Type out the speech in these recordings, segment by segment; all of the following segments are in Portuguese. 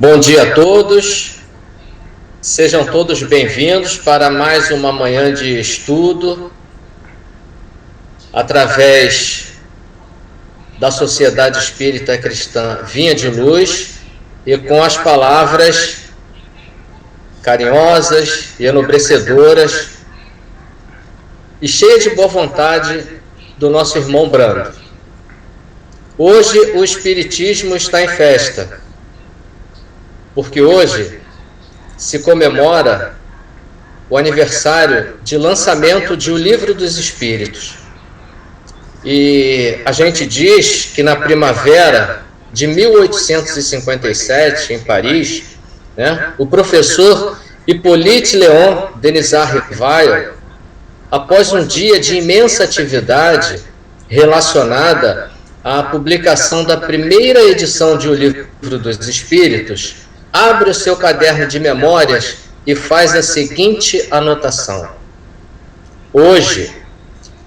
Bom dia a todos, sejam todos bem-vindos para mais uma manhã de estudo através da Sociedade Espírita Cristã Vinha de Luz e com as palavras carinhosas e enobrecedoras e cheias de boa vontade do nosso irmão Brando. Hoje o Espiritismo está em festa, porque hoje se comemora o aniversário de lançamento de O Livro dos Espíritos. E a gente diz que na primavera de 1857, em Paris, o professor Hippolyte Léon Denisard Rivail, após um dia de imensa atividade relacionada à publicação da primeira edição de O Livro dos Espíritos, abre o seu caderno de memórias e faz a seguinte anotação: hoje,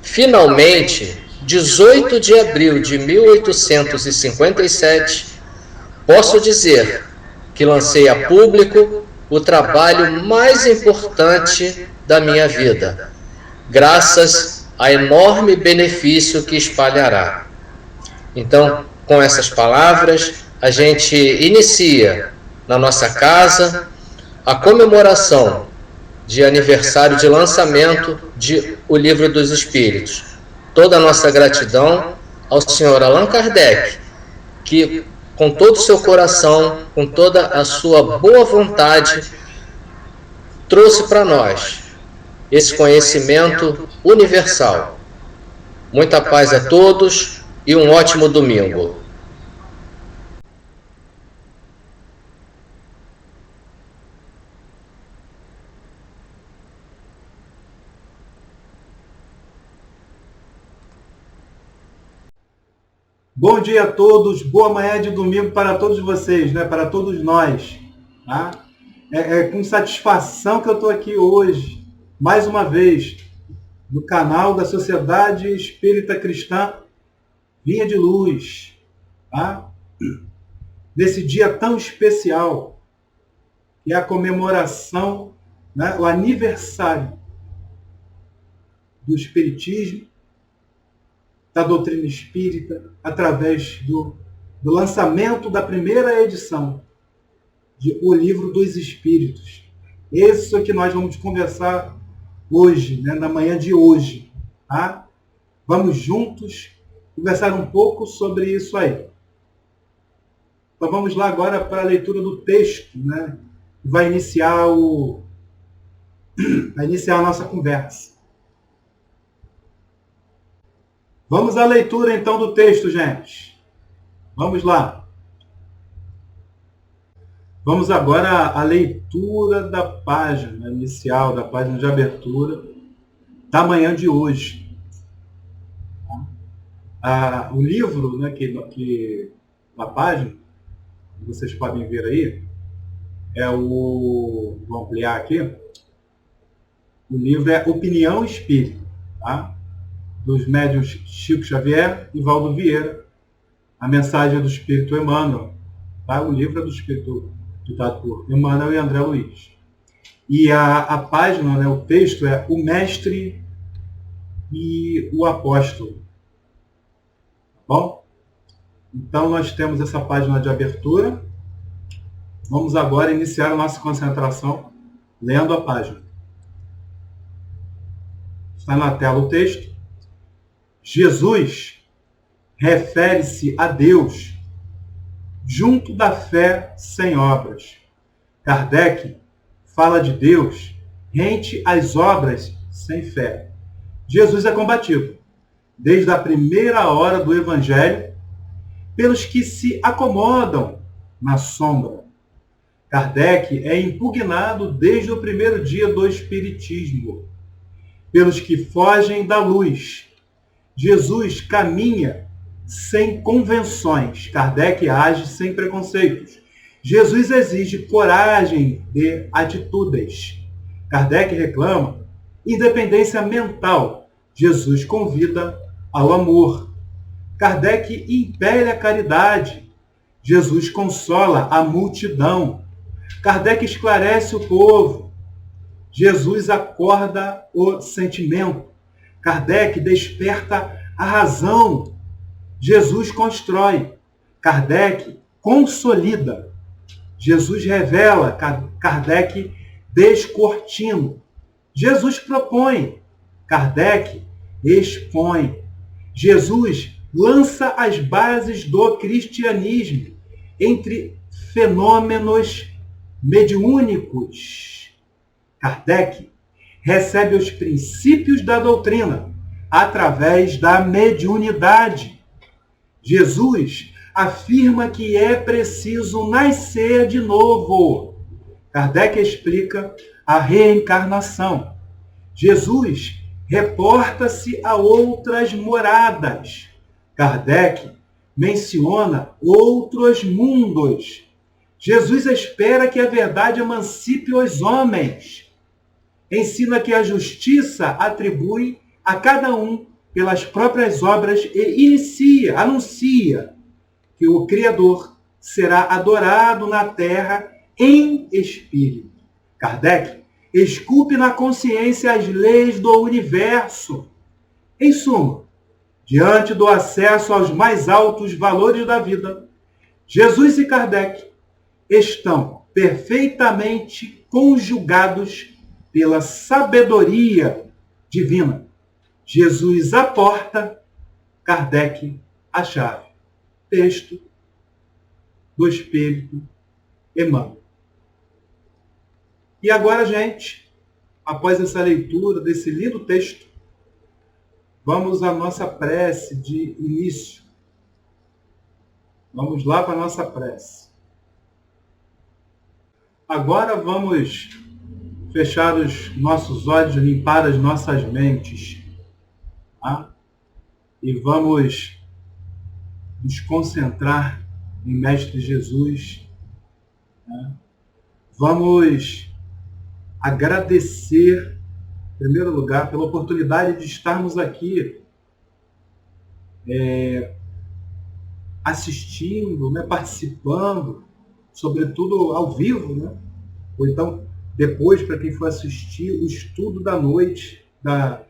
finalmente, 18 de abril de 1857, posso dizer que lancei a público o trabalho mais importante da minha vida, graças ao enorme benefício que espalhará. Então, com essas palavras, a gente inicia na nossa casa a comemoração de aniversário de lançamento de O Livro dos Espíritos. Toda a nossa gratidão ao senhor Allan Kardec, que com todo o seu coração, com toda a sua boa vontade, trouxe para nós esse conhecimento universal. Muita paz a todos e um ótimo domingo. Bom dia a todos, boa manhã de domingo para todos vocês, para todos nós. Tá? É com satisfação que eu estou aqui hoje, mais uma vez, no canal da Sociedade Espírita Cristã Vinha de Luz. Tá? Nesse dia tão especial, que é a comemoração, o aniversário do Espiritismo, da doutrina espírita, através do lançamento da primeira edição de O Livro dos Espíritos. Isso é que nós vamos conversar hoje, na manhã de hoje. Tá? Vamos juntos conversar um pouco sobre isso aí. Então vamos lá agora para a leitura do texto, que vai iniciar a nossa conversa. Vamos à leitura, então, do texto, gente. Vamos lá. Vamos agora à leitura da página inicial, da página de abertura da manhã de hoje. O livro, que na página, vocês podem ver aí, vou ampliar aqui, o livro é Opinião Espírita, tá? Dos médiuns Chico Xavier e Valdo Vieira, a mensagem do Espírito Emmanuel. Tá? O livro é do Espírito ditado por Emmanuel e André Luiz. E a página, o texto é O Mestre e o Apóstolo. Tá bom? Então nós temos essa página de abertura. Vamos agora iniciar a nossa concentração lendo a página. Está na tela o texto. Jesus refere-se a Deus junto da fé sem obras. Kardec fala de Deus rente às obras sem fé. Jesus é combatido, desde a primeira hora do Evangelho, pelos que se acomodam na sombra. Kardec é impugnado desde o primeiro dia do Espiritismo, pelos que fogem da luz. Jesus caminha sem convenções. Kardec age sem preconceitos. Jesus exige coragem de atitudes. Kardec reclama independência mental. Jesus convida ao amor. Kardec impele a caridade. Jesus consola a multidão. Kardec esclarece o povo. Jesus acorda o sentimento. Kardec desperta a razão. Jesus constrói. Kardec consolida. Jesus revela. Kardec descortina. Jesus propõe. Kardec expõe. Jesus lança as bases do cristianismo entre fenômenos mediúnicos. Kardec recebe os princípios da doutrina através da mediunidade. Jesus afirma que é preciso nascer de novo. Kardec explica a reencarnação. Jesus reporta-se a outras moradas. Kardec menciona outros mundos. Jesus espera que a verdade emancipe os homens. Ensina que a justiça atribui a cada um pelas próprias obras e anuncia que o Criador será adorado na terra em espírito. Kardec esculpe na consciência as leis do universo. Em suma, diante do acesso aos mais altos valores da vida, Jesus e Kardec estão perfeitamente conjugados pela sabedoria divina. Jesus a porta, Kardec a chave. Texto do Espírito Emmanuel. E agora, gente, após essa leitura desse lindo texto, vamos à nossa prece de início. Vamos lá para a nossa prece. Agora vamos fechar os nossos olhos, limpar as nossas mentes. Tá? E vamos nos concentrar em Mestre Jesus. Tá? Vamos agradecer, em primeiro lugar, pela oportunidade de estarmos aqui assistindo, né, participando, sobretudo ao vivo, né? Ou então, depois, para quem for assistir, o estudo da noite, da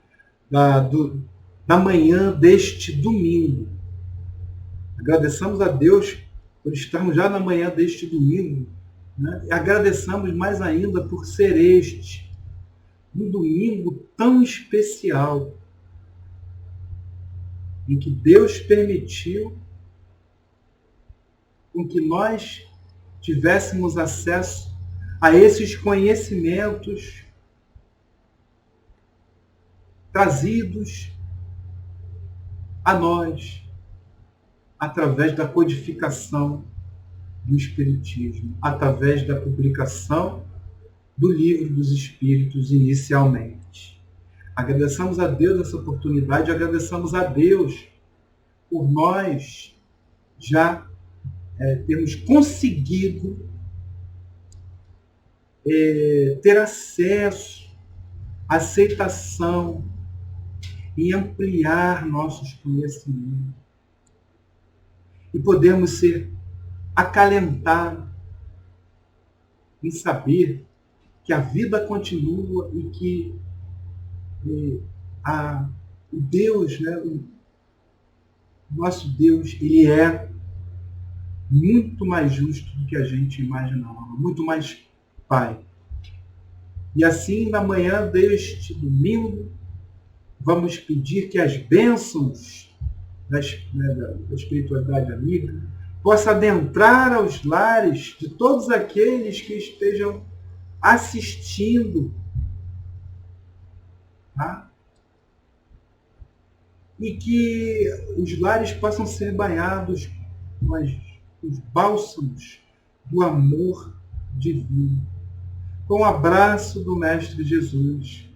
manhã deste domingo. Agradecemos a Deus por estarmos já na manhã deste domingo, né? E agradeçamos mais ainda por ser este um domingo tão especial, em que Deus permitiu com que nós tivéssemos acesso a esses conhecimentos trazidos a nós através da codificação do Espiritismo, através da publicação do Livro dos Espíritos inicialmente. Agradecemos a Deus essa oportunidade, agradecemos a Deus por nós já termos conseguido ter acesso, aceitação e ampliar nossos conhecimentos. E podemos ser acalentados em saber que a vida continua e que o Deus, né, o nosso Deus, ele é muito mais justo do que a gente imaginava, muito mais Pai. E assim, na manhã deste domingo, vamos pedir que as bênçãos da espiritualidade amiga possa adentrar aos lares de todos aqueles que estejam assistindo, tá? E que os lares possam ser banhados com os bálsamos do amor divino, com o abraço do Mestre Jesus.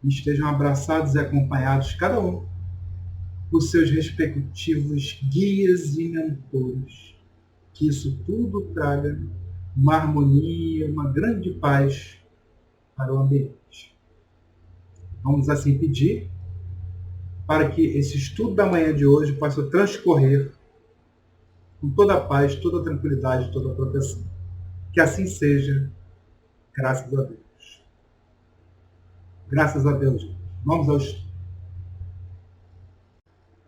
E estejam abraçados e acompanhados, cada um, por seus respectivos guias e mentores. Que isso tudo traga uma harmonia, uma grande paz para o ambiente. Vamos assim pedir para que esse estudo da manhã de hoje possa transcorrer com toda a paz, toda a tranquilidade, toda a proteção. Que assim seja, graças a Deus. Graças a Deus. Vamos ao estudo.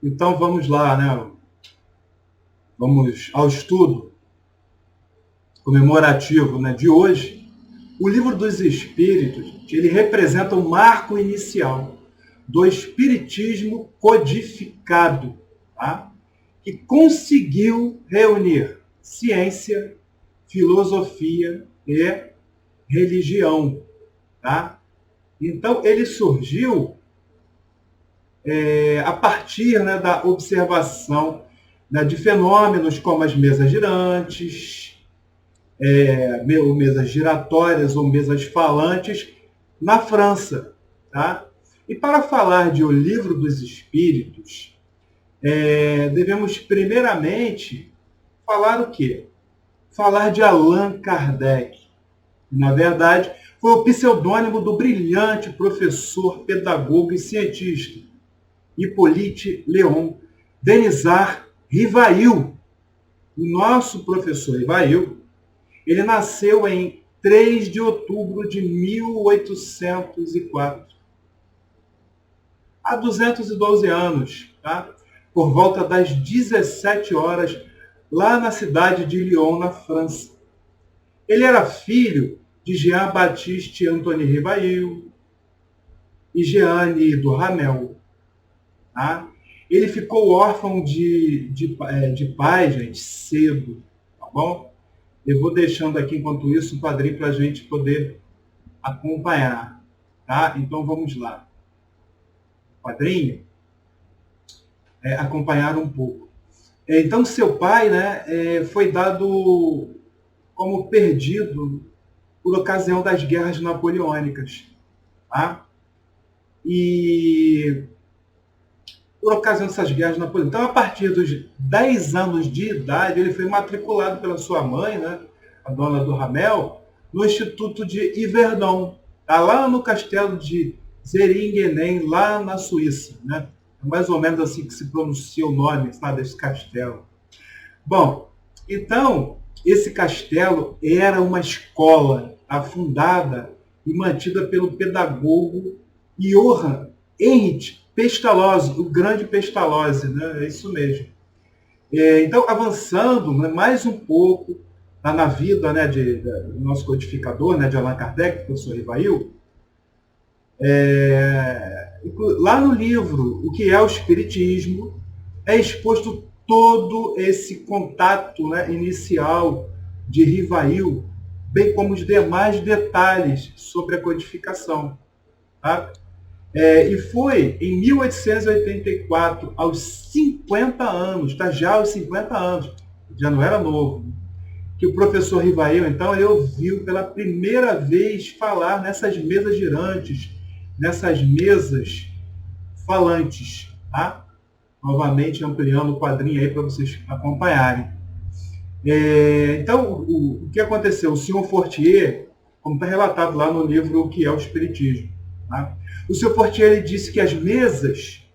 Então vamos lá, né? Vamos ao estudo comemorativo, né, de hoje. O Livro dos Espíritos, ele representa o marco inicial do Espiritismo codificado, tá? Que conseguiu reunir ciência, filosofia e religião. Tá? Então, ele surgiu a partir, né, da observação, né, de fenômenos como as mesas girantes, ou mesas giratórias ou mesas falantes na França. Tá? E para falar de O Livro dos Espíritos, devemos primeiramente falar o quê? Falar de Allan Kardec. Na verdade, foi o pseudônimo do brilhante professor, pedagogo e cientista Hippolyte Léon Denisard Rivail. O nosso professor Rivail, ele nasceu em 3 de outubro de 1804. Há 212 anos, tá? Por volta das 17 horas, lá na cidade de Lyon, na França. Ele era filho de Jean-Baptiste Antoine Rivail e Jeanne do Ramel. Tá? Ele ficou órfão de pai, gente, cedo. Tá bom? Eu vou deixando aqui, enquanto isso, o padrinho para a gente poder acompanhar. Tá? Então, vamos lá. Padrinho, acompanhar um pouco. Então, seu pai, né, foi dado como perdido por ocasião das guerras napoleônicas. Tá? E por ocasião dessas guerras napoleônicas. Então, a partir dos 10 anos de idade, ele foi matriculado pela sua mãe, né, a dona do Ramel, no Instituto de Yverdon, tá? Lá no castelo de Zeringen, lá na Suíça. Né? É mais ou menos assim que se pronuncia o nome, sabe, desse castelo. Bom, então, esse castelo era uma escola fundada e mantida pelo pedagogo Johann Heinrich Pestalozzi, o grande Pestalozzi, né? É isso mesmo. Então, avançando, né, mais um pouco na vida, né, do nosso codificador, né, de Allan Kardec, professor Rivail, lá no livro O que é o Espiritismo, é exposto todo esse contato, né, inicial de Rivail, bem como os demais detalhes sobre a codificação. Tá? E foi em 1884, aos 50 anos, tá? Já aos 50 anos, já não era novo, que o professor Rivail, então, ele ouviu pela primeira vez falar nessas mesas girantes, nessas mesas falantes. Tá? Novamente ampliando o quadrinho aí para vocês acompanharem. Então, o que aconteceu? O senhor Fortier, como está relatado lá no livro O que é o Espiritismo, tá? O senhor Fortier, ele disse que as mesas,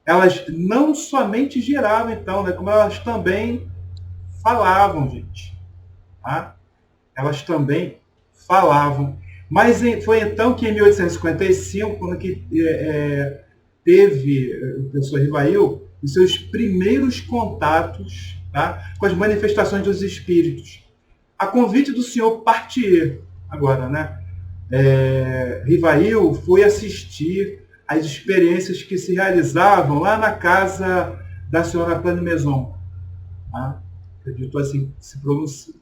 elas não somente giravam, então, né, como elas também falavam, gente. Tá? Elas também falavam. Mas foi então que, em 1855, quando que, teve o professor Rivail os seus primeiros contatos, tá, com as manifestações dos espíritos. A convite do senhor Partier, agora, né? Rivail foi assistir às experiências que se realizavam lá na casa da senhora Plane-Maison. Tá? Acredito assim que se pronuncia.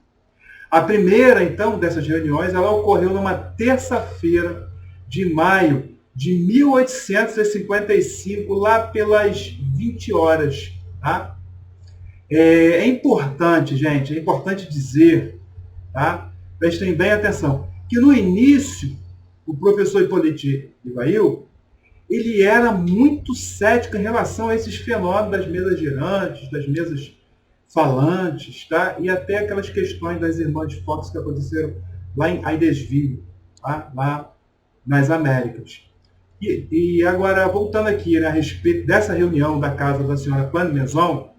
A primeira, então, dessas reuniões, ela ocorreu numa terça-feira de maio de 1855, lá pelas 20 horas. Tá? É importante, gente, é importante dizer, tá? Prestem bem atenção, que no início, o professor Hippolyte Rivail, ele era muito cético em relação a esses fenômenos das mesas girantes, das mesas falantes, tá? E até aquelas questões das irmãs Fox que aconteceram lá em Hydesville, tá? Lá nas Américas. E agora, voltando aqui, né, a respeito dessa reunião da casa da senhora Plane-Maison,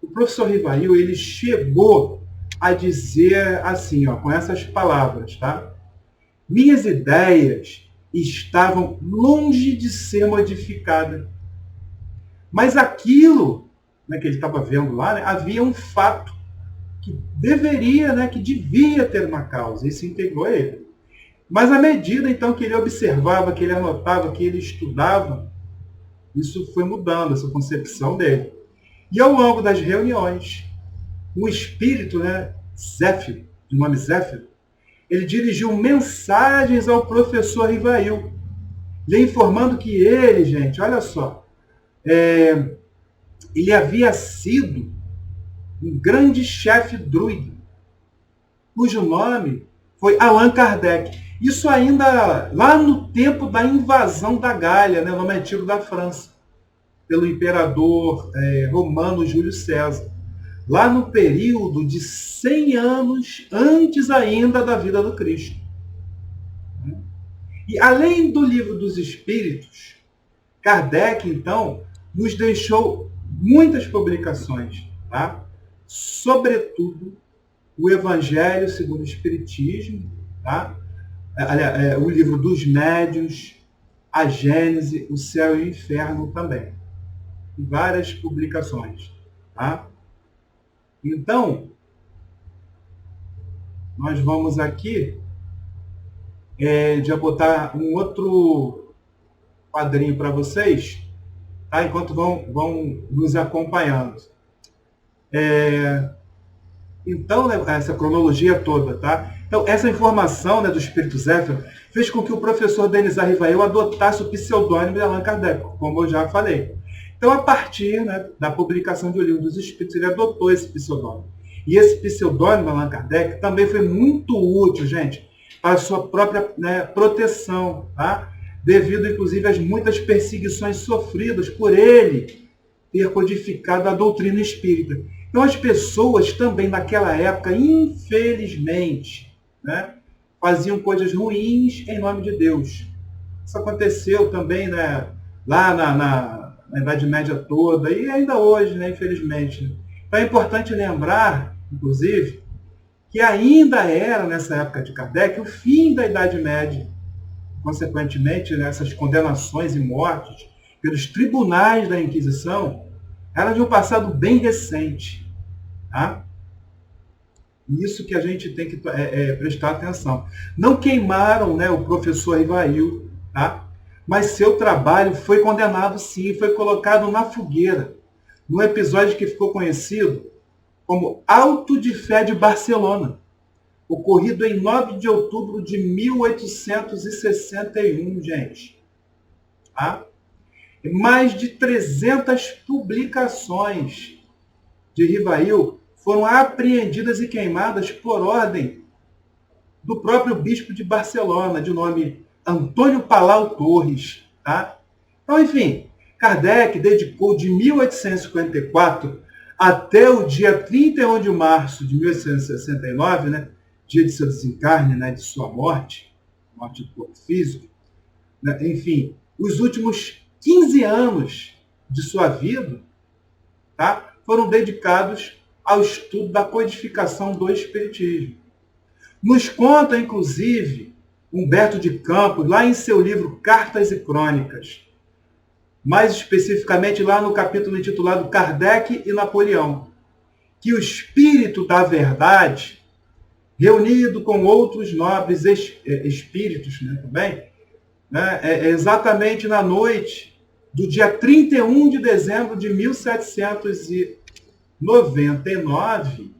O professor Rivail, ele chegou a dizer assim, ó, com essas palavras, tá? Minhas ideias estavam longe de ser modificadas. Mas aquilo, né, que ele estava vendo lá, né, havia um fato que deveria, né, que devia ter uma causa. Isso integrou ele. Mas à medida, então, que ele observava, que ele anotava, que ele estudava, isso foi mudando, essa concepção dele. E ao longo das reuniões, o espírito, né, Zéfiro, de nome Zéfiro, ele dirigiu mensagens ao professor Rivail, lhe informando que ele, gente, olha só, ele havia sido um grande chefe druida, cujo nome foi Allan Kardec. Isso ainda lá no tempo da invasão da Gália, né, o nome antigo da França, pelo imperador romano Júlio César. Lá no período de 100 anos antes ainda da vida do Cristo. E além do Livro dos Espíritos, Kardec, então, nos deixou muitas publicações, tá? Sobretudo o Evangelho segundo o Espiritismo, tá? O Livro dos Médiuns, a Gênese, o Céu e o Inferno também. E várias publicações, tá? Então, nós vamos aqui já botar um outro quadrinho para vocês, tá? Enquanto vão nos acompanhando. Então, né, essa cronologia toda, tá? Então, essa informação, né, do Espírito Zéfiro fez com que o professor Denis Rivail adotasse o pseudônimo de Allan Kardec, como eu já falei. Então, a partir, né, da publicação do Livro dos Espíritos, ele adotou esse pseudônimo. E esse pseudônimo, Allan Kardec, também foi muito útil, gente, para a sua própria, né, proteção, tá? Devido, inclusive, às muitas perseguições sofridas por ele ter codificado a doutrina espírita. Então, as pessoas também, naquela época, infelizmente, né, faziam coisas ruins em nome de Deus. Isso aconteceu também, né, lá na Idade Média toda, e ainda hoje, né, infelizmente. Então, é importante lembrar, inclusive, que ainda era, nessa época de Kardec, o fim da Idade Média. Consequentemente, né, essas condenações e mortes pelos tribunais da Inquisição eram de um passado bem recente. Tá? Isso que a gente tem que prestar atenção. Não queimaram, né, o professor Rivail, tá? Mas seu trabalho foi condenado sim, foi colocado na fogueira, num episódio que ficou conhecido como Auto de Fé de Barcelona, ocorrido em 9 de outubro de 1861, gente. Tá? Mais de 300 publicações de Rivail foram apreendidas e queimadas por ordem do próprio bispo de Barcelona, de nome Antônio Palau Torres. Tá? Então, enfim, Kardec dedicou de 1854 até o dia 31 de março de 1869, né, dia de seu desencarne, né, de sua morte do corpo físico, né, enfim, os últimos 15 anos de sua vida, tá, foram dedicados ao estudo da codificação do Espiritismo. Nos conta, inclusive, Humberto de Campos, lá em seu livro Cartas e Crônicas, mais especificamente lá no capítulo intitulado Kardec e Napoleão, que o Espírito da Verdade, reunido com outros nobres espíritos, né, também, né, exatamente na noite do dia 31 de dezembro de 1799,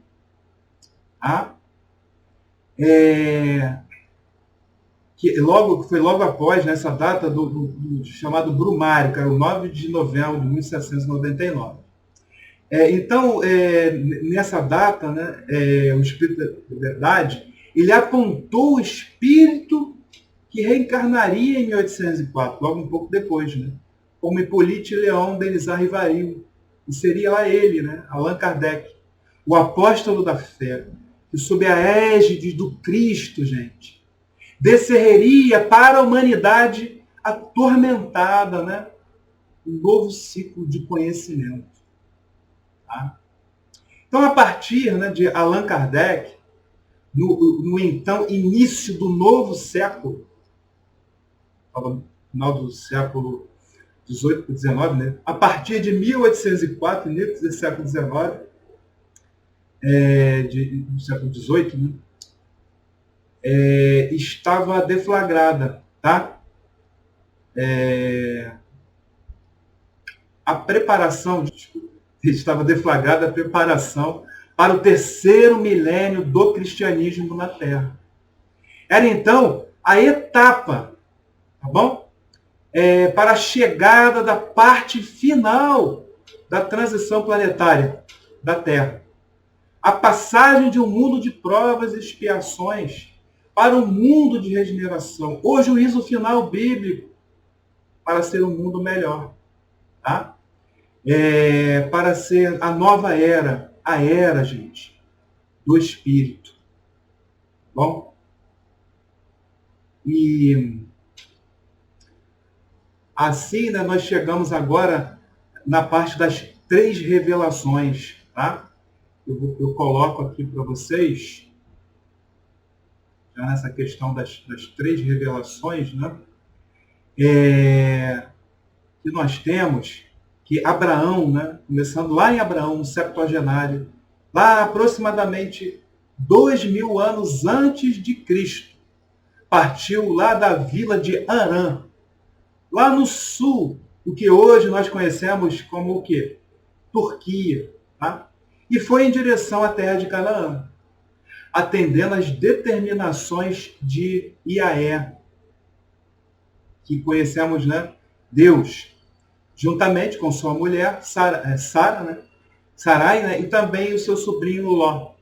tá? Que foi logo após, nessa data do chamado Brumário, que era o 9 de novembro de 1799. Então, nessa data, né, o Espírito da Verdade, ele apontou o espírito que reencarnaria em 1804, logo um pouco depois, né, como Hippolyte Léon Denis Rivail, e seria lá ele, né, Allan Kardec, o apóstolo da fé, que sob a égide do Cristo, gente, descerreria para a humanidade atormentada, né, um novo ciclo de conhecimento. Tá? Então, a partir, né, de Allan Kardec, no então início do novo século, final do século XVIII para XIX, né? A partir de 1804, início do século XIX, do século XVIII, né? Estava deflagrada, tá? A preparação, estava deflagrada a preparação para o terceiro milênio do cristianismo na Terra. Era então a etapa, tá bom? Para a chegada da parte final da transição planetária da Terra. A passagem de um mundo de provas e expiações para um mundo de regeneração. O juízo final bíblico para ser um mundo melhor. Tá? Para ser a nova era. A era, gente, do Espírito. Bom? E assim, né, nós chegamos agora na parte das 3 revelações. Tá? Eu coloco aqui para vocês, já nessa questão das 3 revelações, né? Que nós temos que Abraão, né, começando lá em Abraão, no septuagenário, lá aproximadamente 2000 anos antes de Cristo, partiu lá da vila de Harã, lá no sul, o que hoje nós conhecemos como o quê? Turquia, tá? E foi em direção à terra de Canaã, atendendo às determinações de Iaé, que conhecemos, né? Deus, juntamente com sua mulher, Sara, né? Sarai, né? E também o seu sobrinho Ló.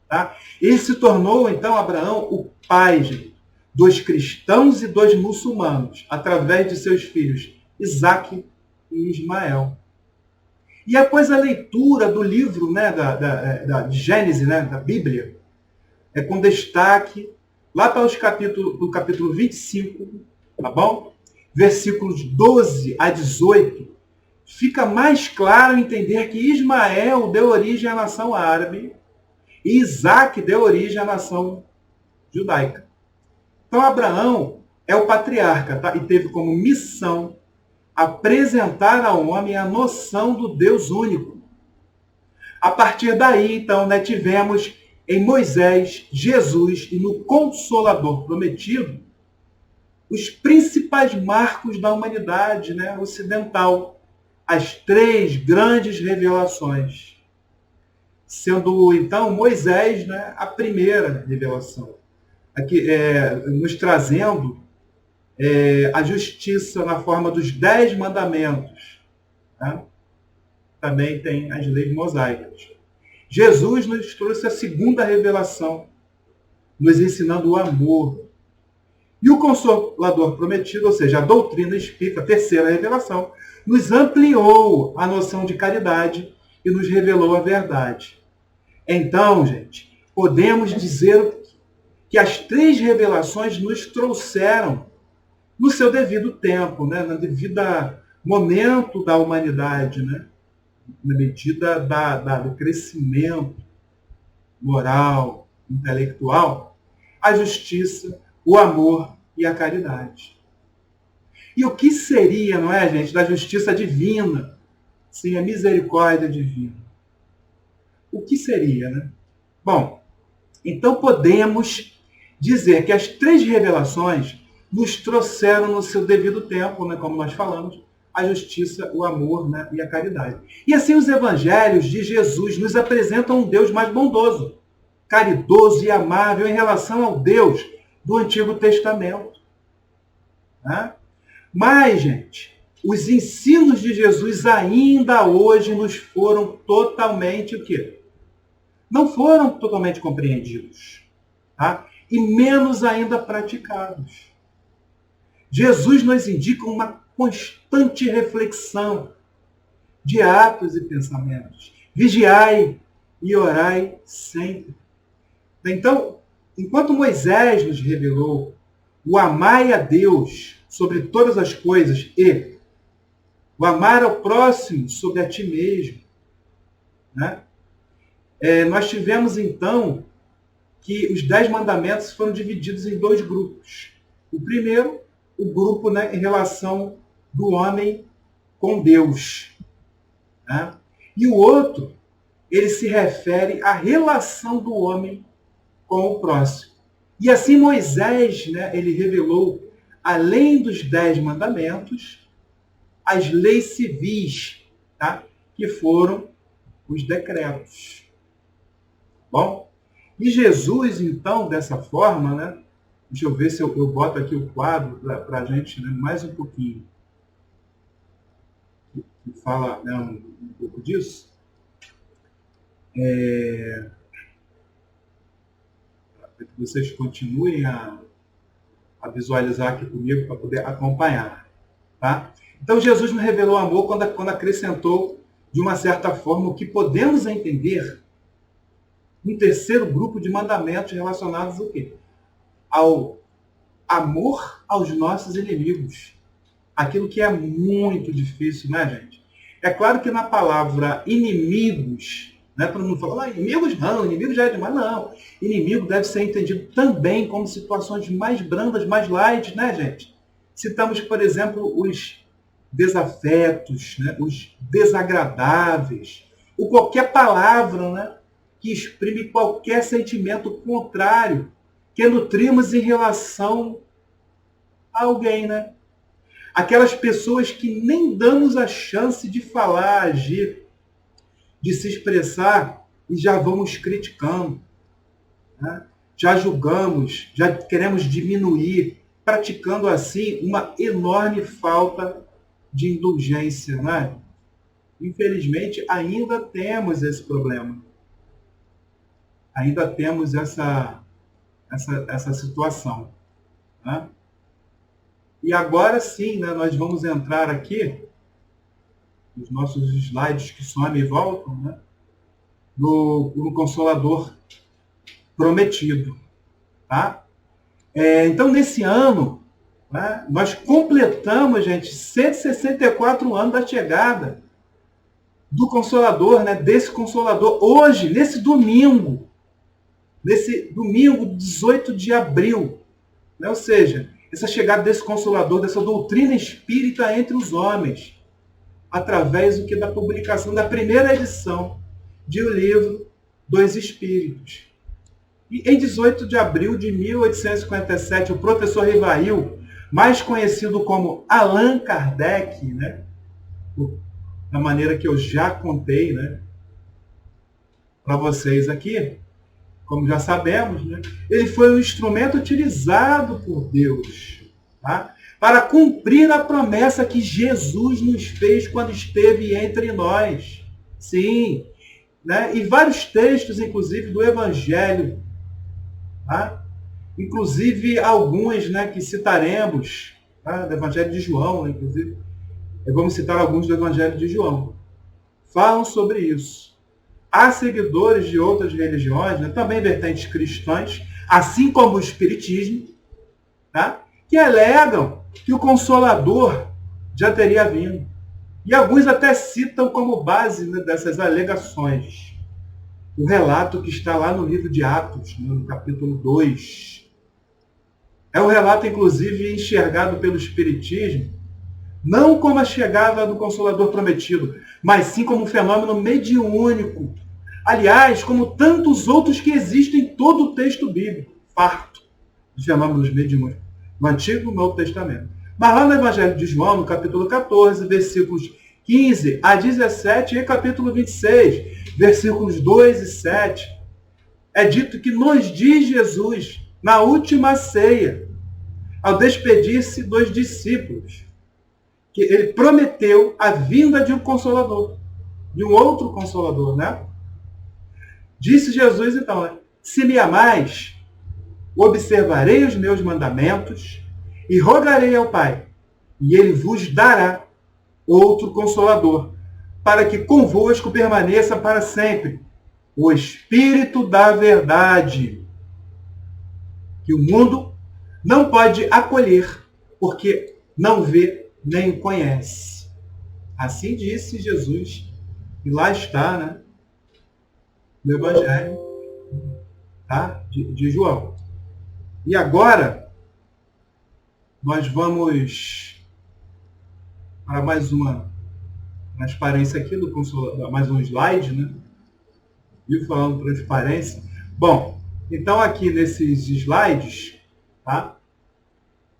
Tá? Ele se tornou, então, Abraão, o pai dos cristãos e dos muçulmanos, através de seus filhos Isaque e Ismael. E após a leitura do livro, né, da Gênesis, né, da Bíblia, com destaque lá para do capítulo 25, tá bom? Versículos 12 a 18, fica mais claro entender que Ismael deu origem à nação árabe e Isaque deu origem à nação judaica. Então, Abraão é o patriarca, tá? E teve como missão apresentar ao homem a noção do Deus único. A partir daí, então, né, tivemos em Moisés, Jesus e no Consolador prometido os principais marcos da humanidade, né, ocidental, as 3 grandes revelações, sendo então Moisés, né, a primeira revelação, aqui, nos trazendo a justiça na forma dos 10 mandamentos. Né? Também tem as leis mosaicas. Jesus nos trouxe a segunda revelação, nos ensinando o amor. E o Consolador prometido, ou seja, a doutrina espírita, a terceira revelação, nos ampliou a noção de caridade e nos revelou a verdade. Então, gente, podemos dizer que as 3 revelações nos trouxeram no seu devido tempo, né, no devido momento da humanidade, né, na medida do crescimento moral, intelectual, a justiça, o amor e a caridade. E o que seria, não é, gente, da justiça divina sem a misericórdia divina? O que seria, né? Bom, então podemos dizer que as 3 revelações nos trouxeram no seu devido tempo, né, como nós falamos, a justiça, o amor, né, e a caridade. E assim os evangelhos de Jesus nos apresentam um Deus mais bondoso, caridoso e amável em relação ao Deus do Antigo Testamento. Né? Mas, gente, os ensinos de Jesus ainda hoje nos foram totalmente o quê? Não foram totalmente compreendidos. Tá? E menos ainda praticados. Jesus nos indica uma constante reflexão de atos e pensamentos. Vigiai e orai sempre. Então, enquanto Moisés nos revelou o amai a Deus sobre todas as coisas e o amar ao próximo sobre a ti mesmo, né? Nós tivemos, então, que os 10 mandamentos foram divididos em 2 grupos. O primeiro, o grupo, né, em relação do homem com Deus. Né? E o outro, ele se refere à relação do homem com o próximo. E assim Moisés, né, ele revelou, além dos 10 mandamentos, as leis civis, tá? Que foram os decretos. Bom, e Jesus, então, dessa forma, né? Deixa eu ver se eu boto aqui o quadro para a gente, né, mais um pouquinho. Que fala, né, um pouco disso. Para que vocês continuem a visualizar aqui comigo para poder acompanhar. Tá? Então Jesus nos revelou amor quando acrescentou, de uma certa forma, o que podemos entender um terceiro grupo de mandamentos relacionados ao quê? Ao amor aos nossos inimigos. Aquilo que é muito difícil, né, gente? É claro que na palavra inimigos, né, todo mundo fala, inimigos não, inimigo já é demais. Não. Inimigo deve ser entendido também como situações mais brandas, mais light, né, gente? Citamos, por exemplo, os desafetos, né, os desagradáveis, ou qualquer palavra, né, que exprime qualquer sentimento contrário que nutrimos em relação a alguém, né? Aquelas pessoas que nem damos a chance de falar, agir, de se expressar e já vamos criticando, né? Já julgamos, já queremos diminuir, praticando assim uma enorme falta de indulgência, né? Infelizmente, ainda temos esse problema. Ainda temos essa situação. Né? E agora sim, né, nós vamos entrar aqui, nos nossos slides que somem e voltam, né, no Consolador prometido. Tá? Então, nesse ano, né, nós completamos, gente, 164 anos da chegada do Consolador, né, desse Consolador. Hoje, nesse domingo, 18 de abril, né, ou seja, essa chegada desse Consolador, dessa doutrina espírita entre os homens, através da publicação da primeira edição de O Livro dos Espíritos. E em 18 de abril de 1857, o professor Rivail, mais conhecido como Allan Kardec, né, da maneira que eu já contei, né, para vocês aqui, como já sabemos, né, ele foi um instrumento utilizado por Deus, tá, para cumprir a promessa que Jesus nos fez quando esteve entre nós. Sim, né, e vários textos, inclusive, do Evangelho, tá, inclusive alguns, né, que citaremos, tá, do Evangelho de João, inclusive, vamos citar alguns do Evangelho de João, falam sobre isso. Há seguidores de outras religiões, né, também vertentes cristãs, assim como o Espiritismo, tá, que alegam que o Consolador já teria vindo. E alguns até citam como base, né, dessas alegações o relato que está lá no livro de Atos, no capítulo 2. É um relato, inclusive, enxergado pelo Espiritismo, não como a chegada do Consolador prometido, mas sim como um fenômeno mediúnico. Aliás, como tantos outros que existem em todo o texto bíblico, farto de fenômenos mediúnicos, no Antigo e no Novo Testamento. Mas lá no Evangelho de João, no capítulo 14, versículos 15 a 17, e capítulo 26, versículos 2 e 7, é dito que nos diz Jesus, na última ceia, ao despedir-se dos discípulos, que ele prometeu a vinda de um Consolador, de um outro Consolador, né? Disse Jesus, então, né, se me amais, observarei os meus mandamentos e rogarei ao Pai, e ele vos dará outro Consolador, para que convosco permaneça para sempre o Espírito da verdade, que o mundo não pode acolher, porque não vê nem conhece. Assim disse Jesus, e lá está, né, do Evangelho, tá? de João. E agora, nós vamos para mais uma transparência aqui do Consolador, mais um slide, né? Viu falando transparência? Bom, então aqui nesses slides, tá?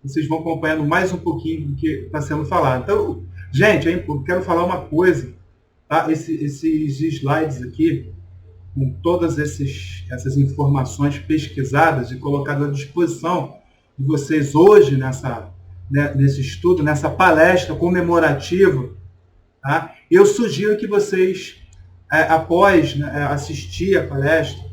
Vocês vão acompanhando mais um pouquinho do que está sendo falado. Então, gente, eu quero falar uma coisa, tá? Esses slides aqui, com todas essas informações pesquisadas e colocadas à disposição de vocês hoje nesse estudo, nessa palestra comemorativa, tá? Eu sugiro que vocês, após assistir a palestra,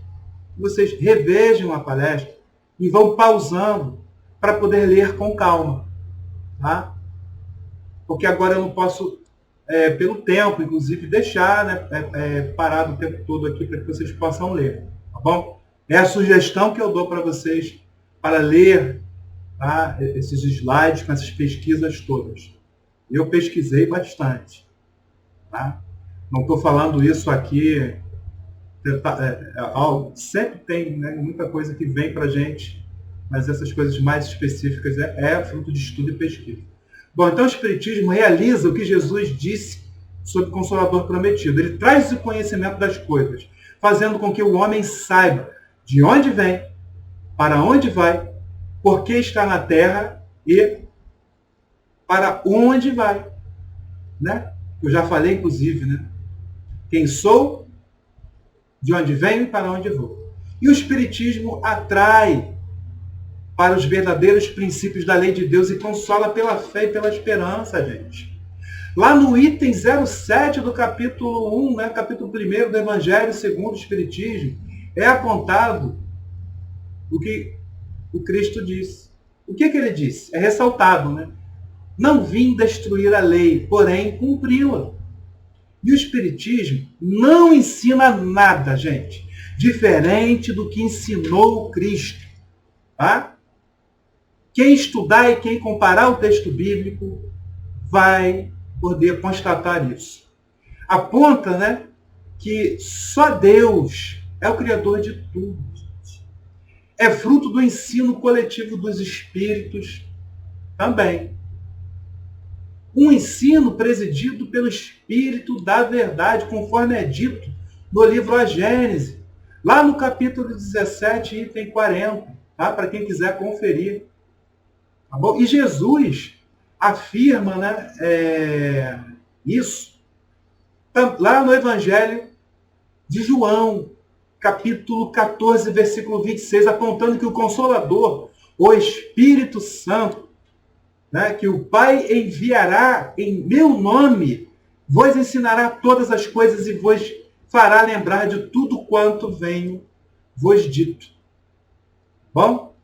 vocês revejam a palestra e vão pausando para poder ler com calma. Tá? Porque agora eu não posso, pelo tempo, inclusive, deixar parado o tempo todo aqui para que vocês possam ler. Tá bom? É a sugestão que eu dou para vocês para ler, tá, esses slides com essas pesquisas todas. Eu pesquisei bastante. Tá? Não estou falando isso aqui... sempre tem, né, muita coisa que vem para a gente, mas essas coisas mais específicas é fruto de estudo e pesquisa. Bom, então o Espiritismo realiza o que Jesus disse sobre o Consolador prometido. Ele traz o conhecimento das coisas, fazendo com que o homem saiba de onde vem, para onde vai, por que está na Terra e para onde vai. Né? Eu já falei, inclusive, né? Quem sou, de onde venho e para onde vou. E o Espiritismo atrai para os verdadeiros princípios da lei de Deus e consola pela fé e pela esperança, gente. Lá no item 07 do capítulo 1, né, capítulo 1 do Evangelho segundo o Espiritismo, é apontado o que o Cristo disse. O que ele disse? É ressaltado, né? Não vim destruir a lei, porém cumpri-la. E o Espiritismo não ensina nada, gente, diferente do que ensinou o Cristo. Tá? Quem estudar e quem comparar o texto bíblico vai poder constatar isso. Aponta, né, que só Deus é o Criador de tudo. É fruto do ensino coletivo dos Espíritos também. Um ensino presidido pelo Espírito da Verdade, conforme é dito no livro A Gênese, lá no capítulo 17, item 40, tá? Para quem quiser conferir. Tá bom? E Jesus afirma, né, isso lá no Evangelho de João, capítulo 14, versículo 26, apontando que o Consolador, o Espírito Santo, né, que o Pai enviará em meu nome, vos ensinará todas as coisas e vos fará lembrar de tudo quanto venho vos dito. Bom?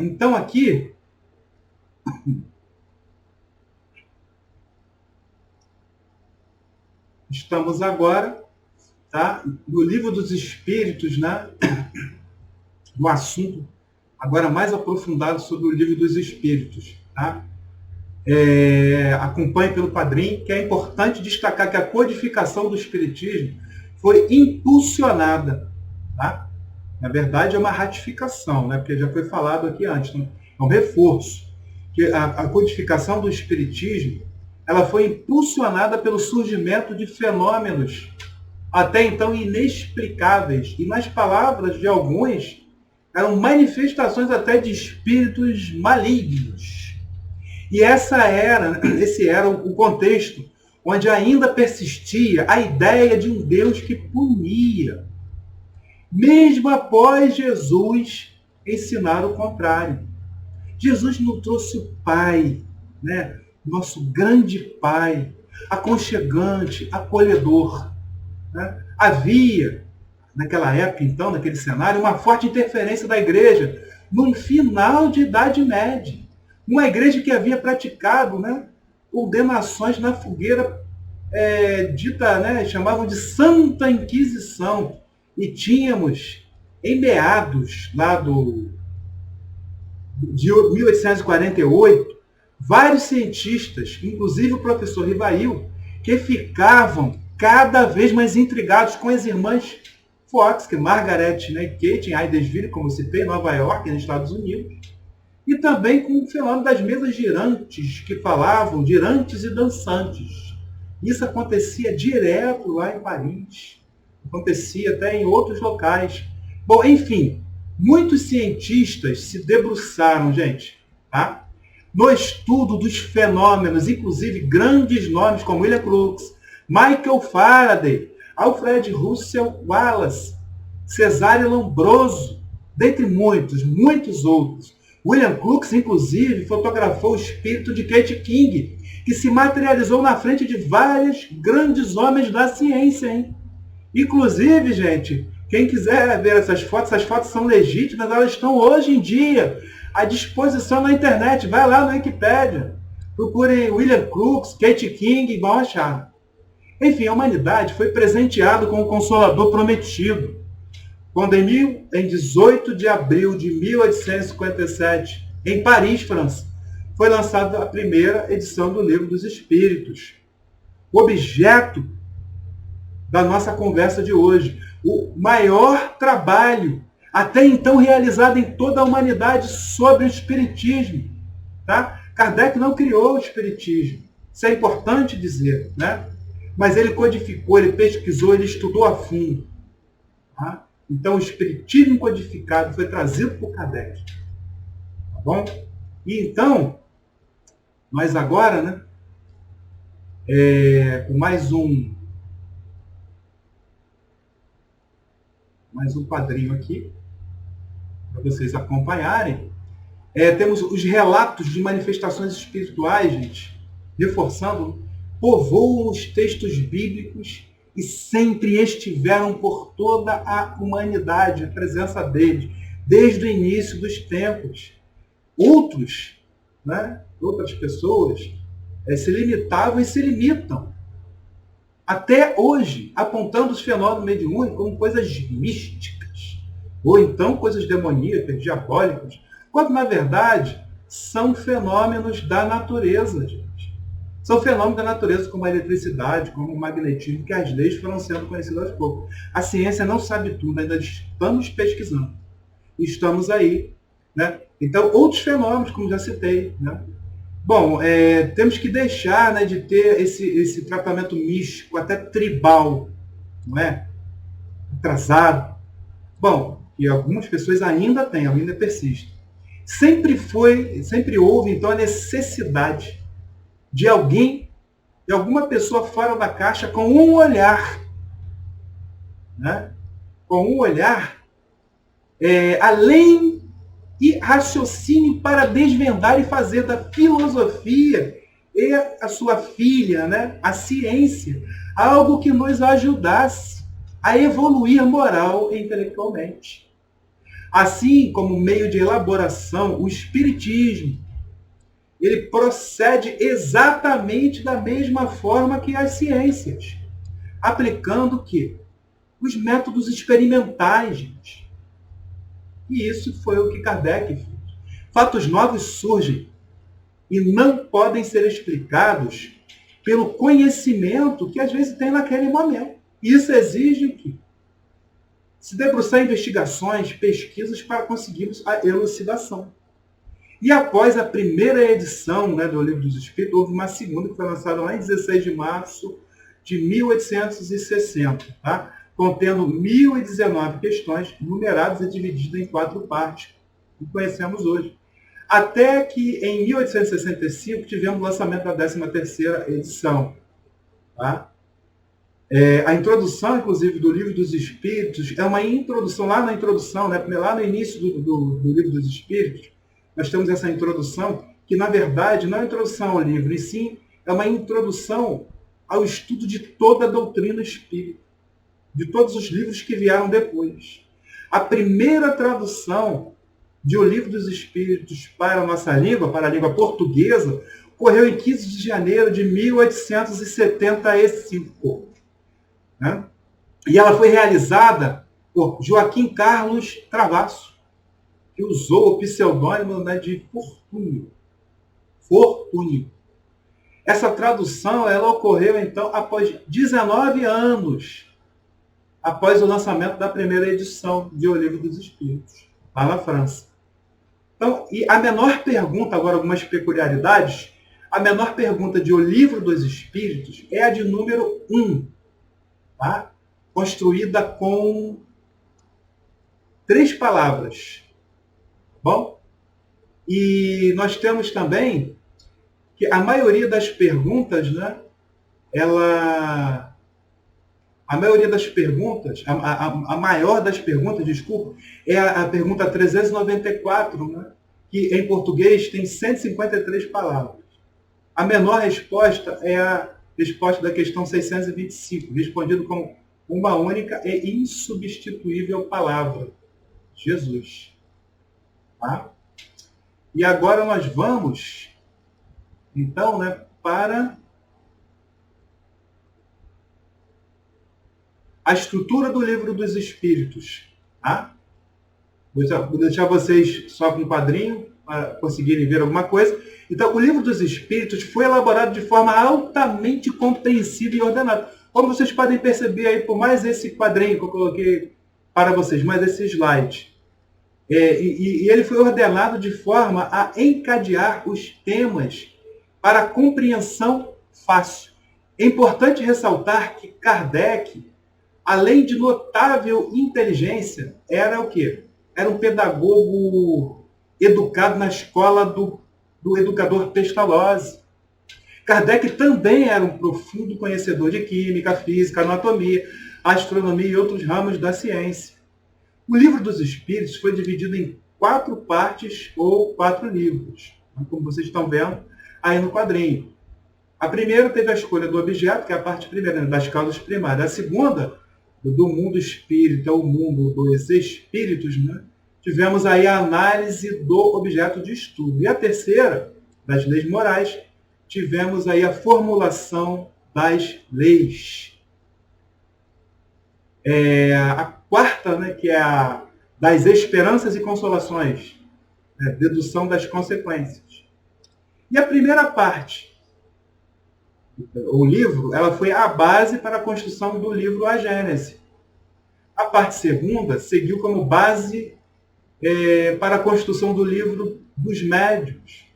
Então aqui, estamos agora, tá, no Livro dos Espíritos, né, no assunto agora mais aprofundado sobre o Livro dos Espíritos. Tá? Acompanhe pelo Padrim, que é importante destacar que a codificação do Espiritismo foi impulsionada. Tá? Na verdade, é uma ratificação, né? Porque já foi falado aqui antes, né? É um reforço. Que a codificação do Espiritismo ela foi impulsionada pelo surgimento de fenômenos até então inexplicáveis. E nas palavras de alguns, eram manifestações até de espíritos malignos. E esse era o contexto onde ainda persistia a ideia de um Deus que punia, mesmo após Jesus ensinar o contrário. Jesus nos trouxe o Pai, né? Nosso grande Pai, aconchegante, acolhedor. Né? Havia, naquela época, então, naquele cenário, uma forte interferência da igreja no final de Idade Média. Uma igreja que havia praticado, né, condenações na fogueira dita, né, chamavam de Santa Inquisição. E tínhamos, em meados lá de 1848, vários cientistas, inclusive o professor Rivail, que ficavam cada vez mais intrigados com as irmãs Fox, que é Margaret, né, e Kate, em Hydesville, como eu citei, Nova York, nos Estados Unidos, e também com o fenômeno das mesas girantes, que falavam girantes e dançantes. Isso acontecia direto lá em Paris, acontecia até em outros locais. Bom, enfim, muitos cientistas se debruçaram, gente, tá, no estudo dos fenômenos, inclusive grandes nomes como William Crookes, Michael Faraday, Alfred Russel Wallace, Cesare Lombroso, dentre muitos, muitos outros. William Crookes, inclusive, fotografou o espírito de Kate King, que se materializou na frente de vários grandes homens da ciência, hein? Inclusive, gente, quem quiser ver essas fotos são legítimas, elas estão hoje em dia à disposição na internet. Vai lá no Wikipedia, procurem William Crookes, Kate King e vão achar. Enfim, a humanidade foi presenteada com o Consolador Prometido, quando em 18 de abril de 1857, em Paris, França, foi lançada a primeira edição do Livro dos Espíritos. O objeto da nossa conversa de hoje, o maior trabalho até então realizado em toda a humanidade sobre o Espiritismo. Tá? Kardec não criou o Espiritismo, isso é importante dizer, né? Mas ele codificou, ele pesquisou, ele estudou a fundo. Tá? Então o Espiritismo codificado foi trazido por Kardec. Tá bom? E então, nós agora, né, com mais um quadrinho aqui, para vocês acompanharem. Temos os relatos de manifestações espirituais, gente, reforçando, povoam os textos bíblicos e sempre estiveram por toda a humanidade, a presença deles, desde o início dos tempos. Outras pessoas se limitavam e se limitam até hoje, apontando os fenômenos mediúnicos como coisas místicas, ou então coisas demoníacas, diabólicas, quando na verdade são fenômenos da natureza, gente. São fenômenos da natureza como a eletricidade, como o magnetismo, que as leis foram sendo conhecidas aos poucos. A ciência não sabe tudo, ainda estamos pesquisando. Estamos aí, né? Então, outros fenômenos, como já citei, né? Bom, temos que deixar, né, de ter esse tratamento místico, até tribal, não é? Atrasado. Bom, e algumas pessoas ainda têm, ainda persistem. Sempre houve, então, a necessidade de alguma pessoa fora da caixa com um olhar, né? Com um olhar além e raciocínio para desvendar e fazer da filosofia e a sua filha, né, a ciência, algo que nos ajudasse a evoluir moral e intelectualmente. Assim como meio de elaboração, o Espiritismo, ele procede exatamente da mesma forma que as ciências, aplicando o quê? Os métodos experimentais, gente. E isso foi o que Kardec fez. Fatos novos surgem e não podem ser explicados pelo conhecimento que às vezes tem naquele momento. Isso exige o quê? Se debruçar em investigações, pesquisas para conseguirmos a elucidação. E após a primeira edição, né, do Livro dos Espíritos, houve uma segunda que foi lançada lá em 16 de março de 1860, tá? Contendo 1019 questões, numeradas e divididas em 4 partes, que conhecemos hoje. Até que em 1865 tivemos o lançamento da 13ª edição. Tá? A introdução, inclusive, do Livro dos Espíritos, é uma introdução, lá na introdução, né, lá no início do Livro dos Espíritos, nós temos essa introdução, que na verdade não é uma introdução ao livro, e sim é uma introdução ao estudo de toda a doutrina espírita, de todos os livros que vieram depois. A primeira tradução de O Livro dos Espíritos para a nossa língua, para a língua portuguesa, ocorreu em 15 de janeiro de 1875. Né? E ela foi realizada por Joaquim Carlos Travasso, que usou o pseudônimo, né, de Fortúnio. Fortúnio. Essa tradução ela ocorreu, então, após 19 anos, após o lançamento da primeira edição de O Livro dos Espíritos, lá na França. Então, e a menor pergunta, agora algumas peculiaridades, a menor pergunta de O Livro dos Espíritos é a de número 1, tá? Construída com 3 palavras. Bom? E nós temos também que a maioria das perguntas, né, a maioria das perguntas, a maior das perguntas, desculpa, é a pergunta 394, né, que em português tem 153 palavras. A menor resposta é a resposta da questão 625, respondido com uma única e insubstituível palavra: Jesus. Tá? E agora nós vamos, então, né, para a estrutura do Livro dos Espíritos. Tá? Vou deixar vocês só com um quadrinho para conseguirem ver alguma coisa. Então, o Livro dos Espíritos foi elaborado de forma altamente compreensível e ordenada. Como vocês podem perceber aí, por mais esse quadrinho que eu coloquei para vocês, mais esse slide. E ele foi ordenado de forma a encadear os temas para compreensão fácil. É importante ressaltar que Kardec, além de notável inteligência, era o quê? Era um pedagogo educado na escola do educador Pestalozzi. Kardec também era um profundo conhecedor de química, física, anatomia, astronomia e outros ramos da ciência. O Livro dos Espíritos foi dividido em 4 partes ou 4 livros, como vocês estão vendo aí no quadrinho. A primeira teve a escolha do objeto, que é a parte primeira, das causas primárias. A segunda, do mundo espírita, o mundo dos espíritos, né? Tivemos aí a análise do objeto de estudo. E a terceira, das leis morais, tivemos aí a formulação das leis. A quarta, né, que é a das esperanças e consolações, dedução das consequências. E a primeira parte, o livro, ela foi a base para a construção do livro A Gênese. A parte segunda seguiu como base para a construção do livro dos Médiuns.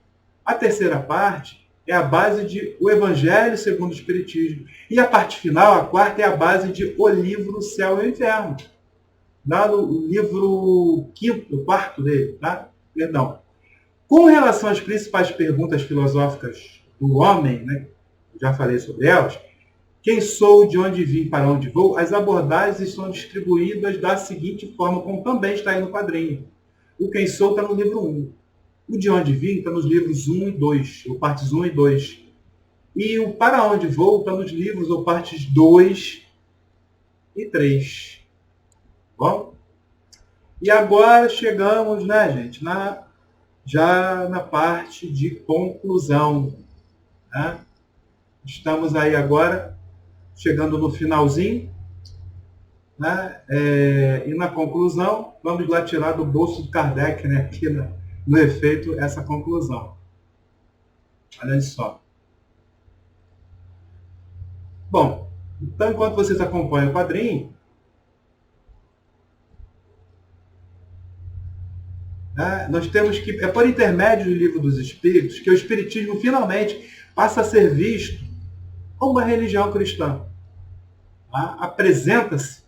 A terceira parte é a base de O Evangelho segundo o Espiritismo. E a parte final, a quarta, é a base de O Livro Céu e Inferno. Lá no livro quarto dele, tá? Perdão. Com relação às principais perguntas filosóficas do homem, né? Já falei sobre elas. Quem sou, de onde vim, para onde vou? As abordagens estão distribuídas da seguinte forma, como também está aí no quadrinho. O quem sou está no livro 1. O de onde vim está nos livros 1 e 2, ou partes 1 e 2. E o para onde vou está nos livros, ou partes 2 e 3. Bom? E agora chegamos, né, gente, já na parte de conclusão. Né? Estamos aí agora chegando no finalzinho. Né? E na conclusão, vamos lá tirar do bolso do Kardec, né, aqui no efeito, essa conclusão. Olha só. Bom, então enquanto vocês acompanham o quadrinho, nós temos que, por intermédio do Livro dos Espíritos, que o Espiritismo finalmente passa a ser visto como uma religião cristã. Apresenta-se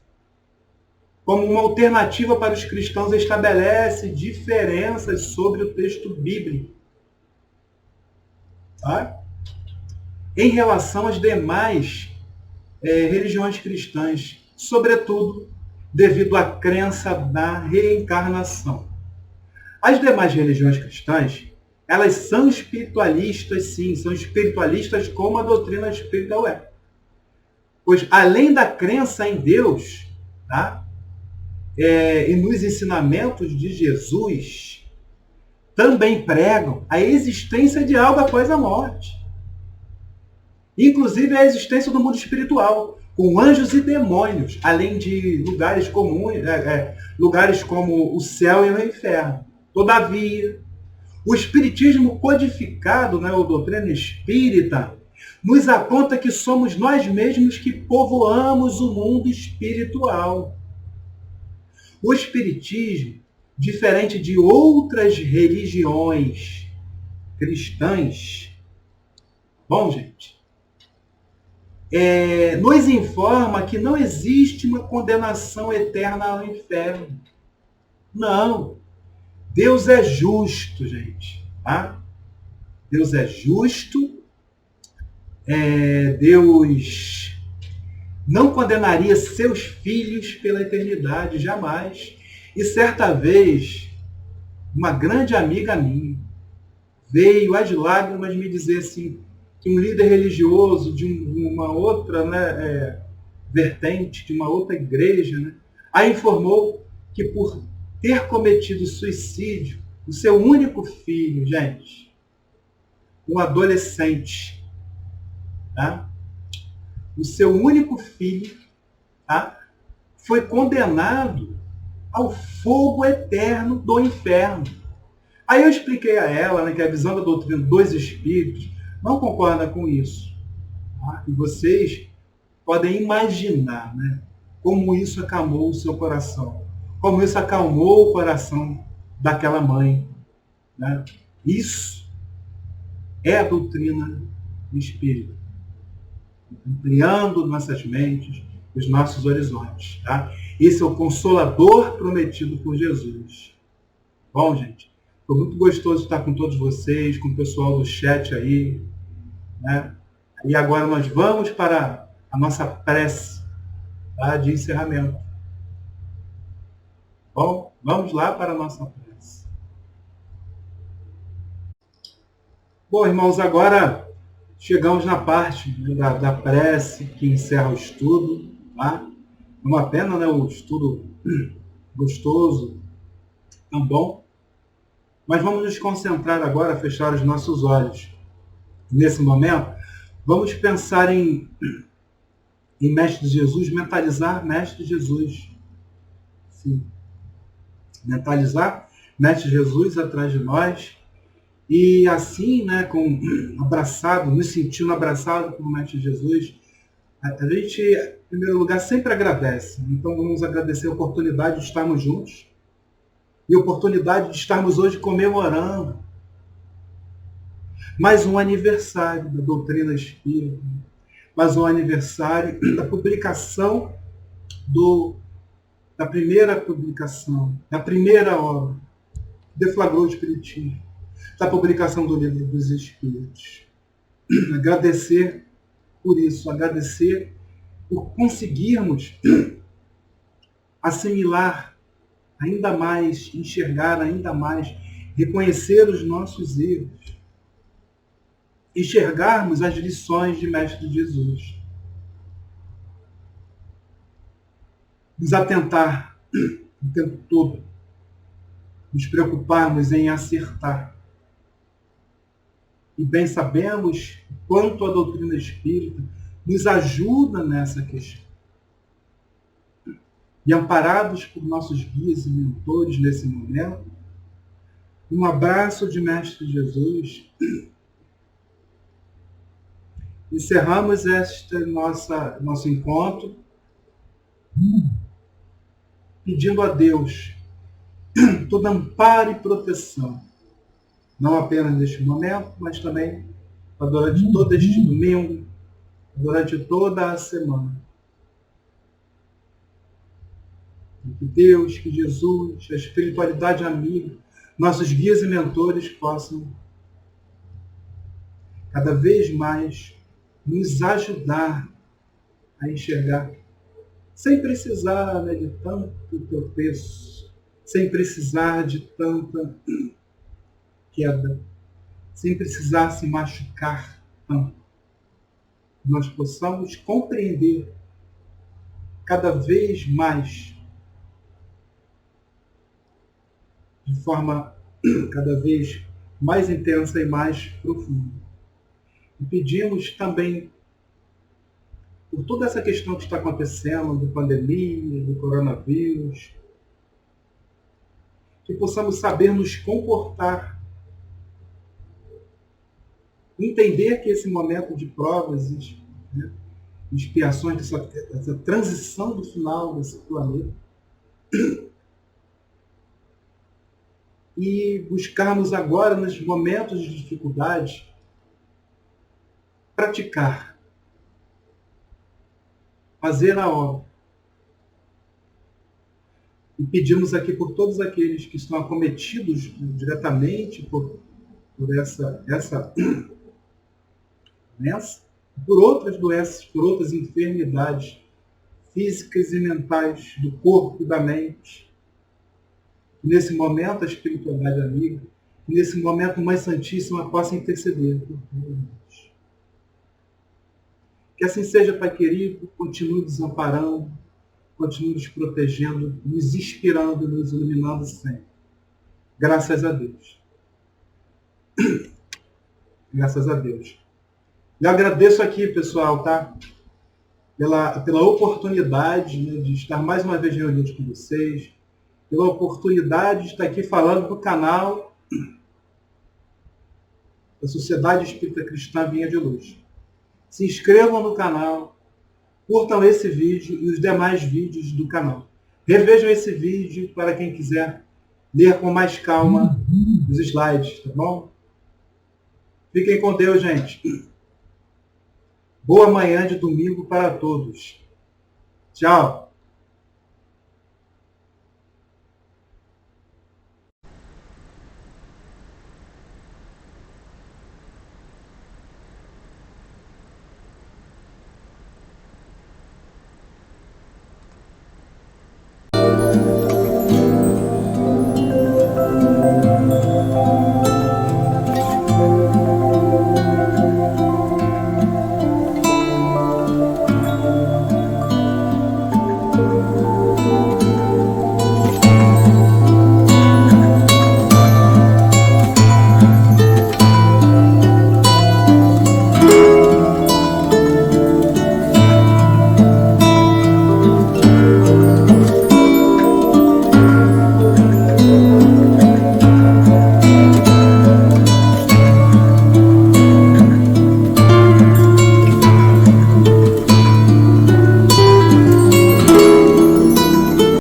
como uma alternativa para os cristãos e estabelece diferenças sobre o texto bíblico. Em relação às demais religiões cristãs, sobretudo devido à crença na reencarnação. As demais religiões cristãs, elas são espiritualistas, sim, são espiritualistas como a doutrina espírita é. Pois, além da crença em Deus, e nos ensinamentos de Jesus, também pregam a existência de algo após a morte. Inclusive a existência do mundo espiritual, com anjos e demônios, além de lugares comuns, lugares como o céu e o inferno. Todavia, o Espiritismo codificado, a doutrina espírita, nos aponta que somos nós mesmos que povoamos o mundo espiritual. O Espiritismo, diferente de outras religiões cristãs, bom, gente, nos informa que não existe uma condenação eterna ao inferno. Não. Deus é justo, gente. Tá? Deus é justo. Deus não condenaria seus filhos pela eternidade, jamais. E certa vez, uma grande amiga minha veio às lágrimas me dizer assim, que um líder religioso de uma outra vertente, de uma outra igreja, né, a informou que por ter cometido suicídio, o seu único filho, gente, um adolescente, tá? O seu único filho, tá? Foi condenado ao fogo eterno do inferno. Aí eu expliquei a ela, né, que a visão da doutrina dos espíritos não concorda com isso. Tá? E vocês podem imaginar, né, como isso acalmou o seu coração. Como isso acalmou o coração daquela mãe. Né? Isso é a doutrina do espírito. Ampliando nossas mentes, os nossos horizontes. Tá? Esse é o Consolador prometido por Jesus. Bom, gente, foi muito gostoso estar com todos vocês, com o pessoal do chat aí. Né? E agora nós vamos para a nossa prece, tá, de encerramento. Bom, vamos lá para a nossa prece. Bom, irmãos, agora chegamos na parte, né, da prece que encerra o estudo. Tá? É uma pena, né, o estudo gostoso, tão bom. Mas vamos nos concentrar agora, fechar os nossos olhos. Nesse momento, vamos pensar em Mestre Jesus, mentalizar Mestre Jesus. Sim. Mentalizar Mestre Jesus atrás de nós. E assim, né, abraçado, nos sentindo abraçado por Mestre Jesus, a gente, em primeiro lugar, sempre agradece. Então vamos agradecer a oportunidade de estarmos juntos e a oportunidade de estarmos hoje comemorando mais um aniversário da doutrina espírita, mais um aniversário da publicação da primeira publicação, da primeira obra, deflagrou o Espiritismo, da publicação do Livro dos Espíritos. Agradecer por isso, agradecer por conseguirmos assimilar ainda mais, enxergar ainda mais, reconhecer os nossos erros, enxergarmos as lições de Mestre Jesus. Nos atentar o tempo todo, nos preocuparmos em acertar. E bem sabemos quanto a doutrina espírita nos ajuda nessa questão. E amparados por nossos guias e mentores nesse momento, um abraço de Mestre Jesus. Encerramos nosso encontro pedindo a Deus todo amparo e proteção, não apenas neste momento, mas também durante todo este domingo, durante toda a semana. Que Deus, que Jesus, a espiritualidade amiga, nossos guias e mentores possam cada vez mais nos ajudar a enxergar, sem precisar, né, de tanto tropeço, sem precisar de tanta queda, sem precisar se machucar tanto. Nós possamos compreender cada vez mais, de forma cada vez mais intensa e mais profunda. E pedimos também, por toda essa questão que está acontecendo, de pandemia, do coronavírus, que possamos saber nos comportar entender que esse momento de provas, né, expiações, essa transição do final desse planeta, e buscarmos agora, nos momentos de dificuldade, praticar, fazer a obra. E pedimos aqui por todos aqueles que estão acometidos diretamente por essa doença, por outras doenças, por outras enfermidades físicas e mentais do corpo e da mente. Nesse momento, a espiritualidade amiga, nesse momento, Mãe Santíssima possa interceder por todos. Que assim seja, Pai querido, continue desamparando, continue nos protegendo, nos inspirando, nos iluminando sempre. Graças a Deus. Graças a Deus. Eu agradeço aqui, pessoal, tá? Pela oportunidade, né, de estar mais uma vez reunidos com vocês, pela oportunidade de estar aqui falando do canal da Sociedade Espírita Cristã Vinha de Luz. Se inscrevam no canal, curtam esse vídeo e os demais vídeos do canal. Revejam esse vídeo para quem quiser ler com mais calma os slides, tá bom? Fiquem com Deus, gente. Boa manhã de domingo para todos. Tchau.